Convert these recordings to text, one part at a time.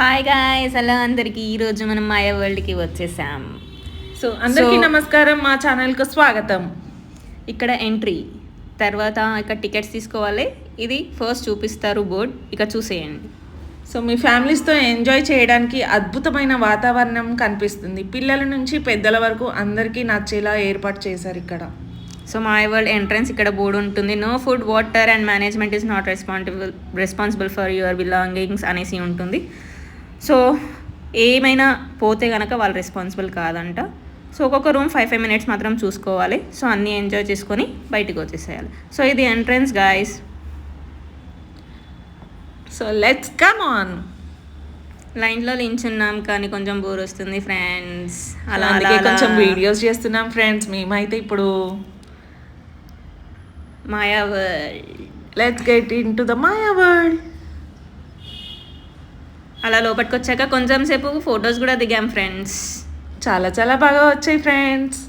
Hi guys, hello అందరికీ. ఈరోజు మనం మాయా వరల్డ్కి వచ్చేసాం. అందరికీ నమస్కారం, మా ఛానల్కు స్వాగతం. ఇక్కడ ఎంట్రీ తర్వాత ఇక్కడ టికెట్స్ తీసుకోవాలి. ఇది ఫస్ట్ చూపిస్తారు బోర్డ్, ఇక చూసేయండి. మీ ఫ్యామిలీస్తో ఎంజాయ్ చేయడానికి అద్భుతమైన వాతావరణం కనిపిస్తుంది. పిల్లల నుంచి పెద్దల వరకు అందరికీ నచ్చేలా ఏర్పాటు చేశారు ఇక్కడ. మాయా వరల్డ్ ఎంట్రన్స్ ఇక్కడ బోర్డు ఉంటుంది. No food, water and management is not responsible for your belongings అనేసి ఉంటుంది. ఏమైనా పోతే కనుక వాళ్ళు రెస్పాన్సిబుల్ కాదంట. ఒక్కొక్క రూమ్ 5 minutes మాత్రం చూసుకోవాలి. అన్నీ ఎంజాయ్ చేసుకొని బయటికి వచ్చేసేయాలి. ఇది entrance guys. Let's come on. లైన్లో నించున్నాం కానీ కొంచెం బోర్ వస్తుంది ఫ్రెండ్స్. అలాగే కొంచెం వీడియోస్ చేస్తున్నాం ఫ్రెండ్స్. మేమైతే ఇప్పుడు Maya world, let's get into the Maya world. అలా లోపలికి వచ్చాక కొంచెం సేపు ఫొటోస్ కూడా దిగాం ఫ్రెండ్స్. చాలా చాలా బాగా వచ్చాయి ఫ్రెండ్స్.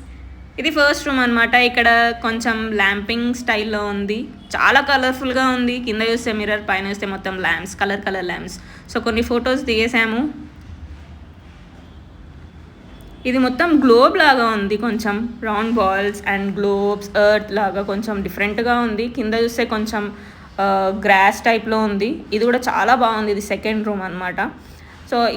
ఇది ఫస్ట్ రూమ్ అనమాట. ఇక్కడ కొంచెం ల్యాంపింగ్ స్టైల్లో ఉంది, చాలా కలర్ఫుల్గా ఉంది. కింద చూస్తే మిర్రర్, పైన చూస్తే మొత్తం ల్యాంప్స్, కలర్ ల్యాంప్స్. కొన్ని ఫొటోస్ దిగేసాము. ఇది మొత్తం గ్లోబ్ లాగా ఉంది, కొంచెం round balls and globes, earth లాగా కొంచెం డిఫరెంట్గా ఉంది. కింద చూస్తే కొంచెం గ్రాస్ టైప్లో ఉంది. ఇది కూడా చాలా బాగుంది. ఇది సెకండ్ రూమ్ అనమాట.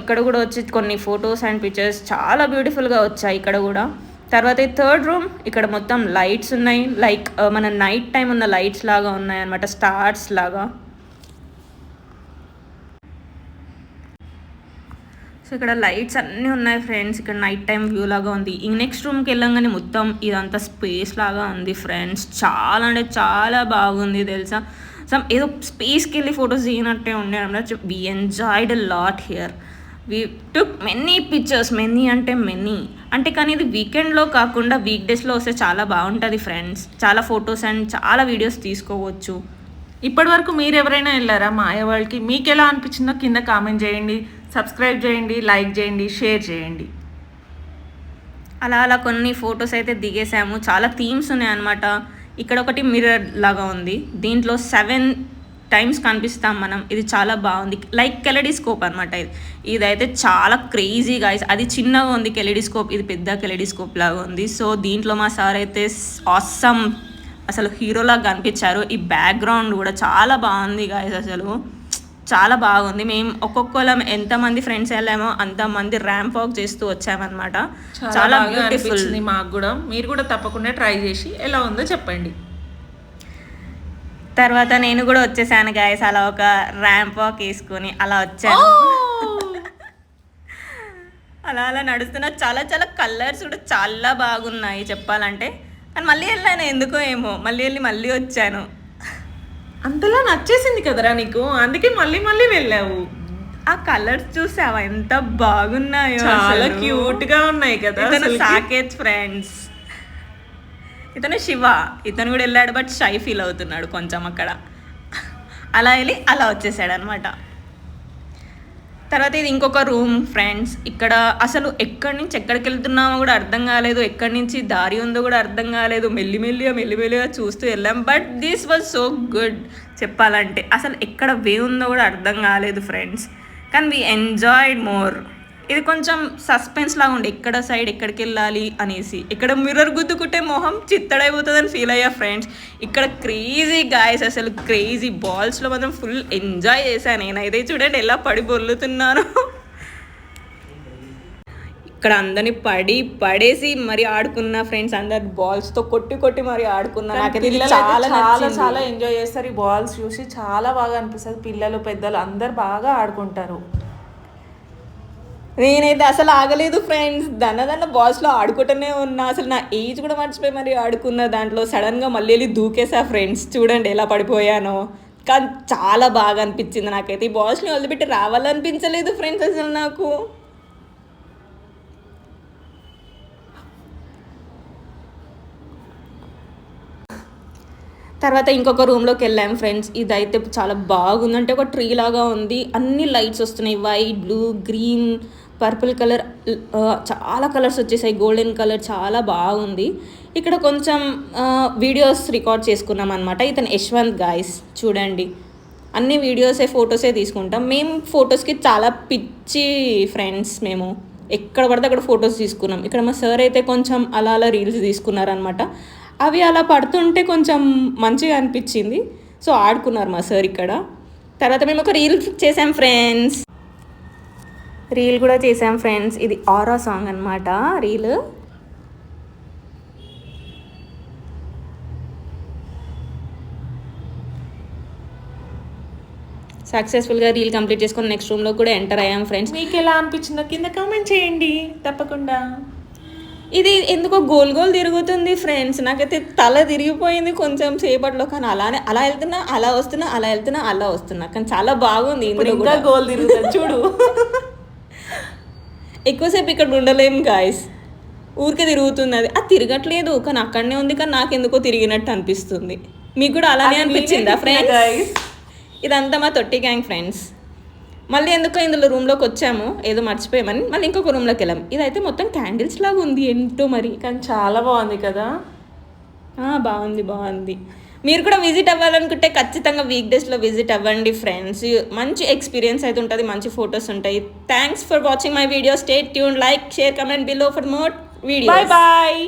ఇక్కడ కూడా వచ్చి కొన్ని ఫొటోస్ అండ్ పిక్చర్స్ చాలా బ్యూటిఫుల్గా వచ్చాయి ఇక్కడ కూడా. తర్వాత ఈ థర్డ్ రూమ్, ఇక్కడ మొత్తం లైట్స్ ఉన్నాయి, లైక్ మన నైట్ టైం ఉన్న లైట్స్ లాగా ఉన్నాయి అనమాట, స్టార్స్ లాగా. ఇక్కడ లైట్స్ అన్నీ ఉన్నాయి ఫ్రెండ్స్. ఇక్కడ నైట్ టైం వ్యూ లాగా ఉంది. ఈ నెక్స్ట్ రూమ్కి వెళ్ళంగానే మొత్తం ఇదంతా స్పేస్ లాగా ఉంది ఫ్రెండ్స్. చాలా అంటే చాలా బాగుంది తెలుసా. ఏదో స్పేస్కి వెళ్ళి ఫొటోస్ దిగినట్టే ఉండే అనమాట. We enjoyed lot here. We took many pictures, many అంటే కానీ ఇది వీకెండ్లో కాకుండా వీక్ డేస్లో వస్తే చాలా బాగుంటుంది ఫ్రెండ్స్. చాలా ఫొటోస్ అండ్ చాలా వీడియోస్ తీసుకోవచ్చు. ఇప్పటి వరకు మీరు ఎవరైనా వెళ్ళారా మాయా వరల్డ్కి? మీకు ఎలా అనిపించిందో కింద కామెంట్ చేయండి, సబ్స్క్రైబ్ చేయండి, లైక్ చేయండి, షేర్ చేయండి. అలా కొన్ని ఫొటోస్ అయితే దిగేసాము. చాలా థీమ్స్ ఉన్నాయి అనమాట. ఇక్కడ ఒకటి మిర్రర్ లాగా ఉంది, దీంట్లో 7 times కనిపిస్తాం మనం. ఇది చాలా బాగుంది, లైక్ కెలెడిస్కోప్ అనమాట. ఇదైతే చాలా క్రేజీ గాయ్స్. అది చిన్నగా ఉంది కెలెడిస్కోప్, ఇది పెద్ద కెలెడిస్కోప్ లాగా ఉంది. దీంట్లో మా సార్ అయితే ఆసమ్, అసలు హీరోలాగా కనిపించారు. ఈ బ్యాక్గ్రౌండ్ కూడా చాలా బాగుంది గాయ్స్, అసలు చాలా బాగుంది. మేము ఒక్కొక్కలం ఎంతమంది ఫ్రెండ్స్ వెళ్ళామో అంతమంది ర్యాంప్ వాక్ చేస్తూ వచ్చామన్నమాట. చాలా బ్యూటిఫుల్. మాకు కూడా, మీరు కూడా తప్పకుండా ట్రై చేసి ఎలా ఉందో చెప్పండి. తర్వాత నేను కూడా వచ్చేసాను గాయస్. అలా ఒక ర్యాంప్ వాక్ వేసుకొని అలా వచ్చాను. అలా నడుస్తున్నా. చాలా కలర్స్ కూడా చాలా బాగున్నాయి చెప్పాలంటే. కానీ మళ్ళీ వెళ్ళాను, ఎందుకో ఏమో మళ్ళీ వచ్చాను. అంతలా నచ్చేసింది కదరా నీకు, అందుకే మళ్ళీ వెళ్ళావు. ఆ కలర్స్ చూసావా ఎంత బాగున్నాయో, చాలా క్యూట్ గా ఉన్నాయి కదా. ఇతను సాకేత్ ఫ్రెండ్స్, ఇతను శివ. ఇతను కూడా వెళ్ళాడు, బట్ షై ఫీల్ అవుతున్నాడు కొంచెం అక్కడ. అలా వెళ్ళి అలా వచ్చేసాడు అనమాట. తర్వాత ఇది ఇంకొక రూమ్ ఫ్రెండ్స్. ఇక్కడ అసలు ఎక్కడి నుంచి ఎక్కడికి వెళ్తున్నామో కూడా అర్థం కాలేదు, ఎక్కడి నుంచి దారి ఉందో కూడా అర్థం కాలేదు. మెల్లిమెల్లిగా చూస్తూ వెళ్ళాం. But this was so good చెప్పాలంటే. అసలు ఎక్కడ వే ఉందో కూడా అర్థం కాలేదు ఫ్రెండ్స్. కానీ వీ ఎంజాయ్డ్ మోర్. ఇది కొంచెం సస్పెన్స్ లాగా ఉండే, ఎక్కడ సైడ్ ఎక్కడికి వెళ్ళాలి అనేసి. ఇక్కడ మిర్రర్ గుద్దుకుంటే మొహం చిత్తడైపోతుందని ఫీల్ అయ్యా ఫ్రెండ్స్. ఇక్కడ క్రేజీ గాయస్, అసలు క్రేజీ బాల్స్లో మాత్రం ఫుల్ ఎంజాయ్ చేశాను నేనైతే. చూడండి ఎలా పడి బొర్లుతున్నాను. ఇక్కడ అందరిని పడేసి మరి ఆడుకున్నా ఫ్రెండ్స్. అందరు బాల్స్తో కొట్టి మరి ఆడుకున్నా. నాకైతే చాలా ఎంజాయ్ చేస్తారు. ఈ బాల్స్ చూసి చాలా బాగా అనిపిస్తుంది. పిల్లలు పెద్దలు అందరు బాగా ఆడుకుంటారు. నేనైతే అసలు ఆగలేదు ఫ్రెండ్స్. దన్న బాల్స్లో ఆడుకుంటూనే ఉన్నా. అసలు నా ఏజ్ కూడా మర్చిపోయి మరి ఆడుకున్న దాంట్లో. సడన్గా మళ్ళీ వెళ్ళి దూకేసా ఫ్రెండ్స్. చూడండి ఎలా పడిపోయానో. కానీ చాలా బాగా అనిపించింది నాకైతే. ఈ బాల్స్ని వదిలిపెట్టి రావాలనిపించలేదు ఫ్రెండ్స్ అసలు నాకు. తర్వాత ఇంకొక రూమ్లోకి వెళ్ళాము ఫ్రెండ్స్. ఇదైతే చాలా బాగుంది. అంటే ఒక ట్రీ లాగా ఉంది, అన్ని లైట్స్ వస్తున్నాయి, white, blue, green, purple colour, చాలా కలర్స్ వచ్చేసాయి, గోల్డెన్ కలర్, చాలా బాగుంది. ఇక్కడ కొంచెం వీడియోస్ రికార్డ్ చేసుకున్నాం అనమాట. ఇతను యశ్వంత్ గాయస్ చూడండి. అన్ని వీడియోసే ఫొటోసే తీసుకుంటాం. మేము ఫొటోస్కి చాలా పిచ్చి ఫ్రెండ్స్. మేము ఎక్కడ పడితే అక్కడ ఫొటోస్ తీసుకున్నాం. ఇక్కడ మా సార్ అయితే కొంచెం అలా అలా రీల్స్ తీసుకున్నారనమాట. అవి అలా పడుతుంటే కొంచెం మంచిగా అనిపించింది. సో ఆడుకున్నారు మా సార్ ఇక్కడ. తర్వాత మేము ఒక రీల్ చేసాం ఫ్రెండ్స్. రీల్ కూడా చేసాం ఫ్రెండ్స్. ఇది ఆరా సాంగ్ అనమాట రీల్. సక్సెస్ఫుల్గా రీల్ కంప్లీట్ చేసుకొని నెక్స్ట్ రూమ్లో కూడా ఎంటర్ అయ్యాం ఫ్రెండ్స్. మీకు ఎలా అనిపించిందో కింద కామెంట్ చేయండి తప్పకుండా. ఇది ఎందుకో గోల్ గోల్ తిరుగుతుంది ఫ్రెండ్స్. నాకైతే తల తిరిగిపోయింది కొంచెం సేపట్లో. కానీ అలా వెళ్తున్నా, అలా వస్తున్నా, అలా వెళ్తున్నా, అలా వస్తున్నా. కానీ చాలా బాగుంది. ఇందులో ఇంకా గోల్ తిరుగుతుంది చూడు. ఎక్కువసేపు ఇక్కడ ఉండలేం గాయస్. ఊరికే తిరుగుతుంది. అది తిరగట్లేదు కానీ అక్కడనే ఉంది. కానీ నాకు ఎందుకో తిరిగినట్టు అనిపిస్తుంది. మీకు కూడా అలానే అనిపించిందా ఫ్రెండ్స్? ఇదంతా మా తొట్టి గ్యాంగ్ ఫ్రెండ్స్. మళ్ళీ ఎందుకో ఇందులో రూమ్లోకి వచ్చాము, ఏదో మర్చిపోయామని మళ్ళీ ఇంకొక రూమ్లోకి వెళ్ళాం. ఇదైతే మొత్తం క్యాండిల్స్ లాగా ఉంది ఏంటో మరి. కానీ చాలా బాగుంది కదా. బాగుంది. మీరు కూడా విజిట్ అవ్వాలనుకుంటే ఖచ్చితంగా వీక్ డేస్లో విజిట్ అవ్వండి ఫ్రెండ్స్. మంచి ఎక్స్పీరియన్స్ అయితే ఉంటుంది, మంచి ఫొటోస్ ఉంటాయి. Thanks for watching my video. Stay tune, like, share, comment below for more video. Bye.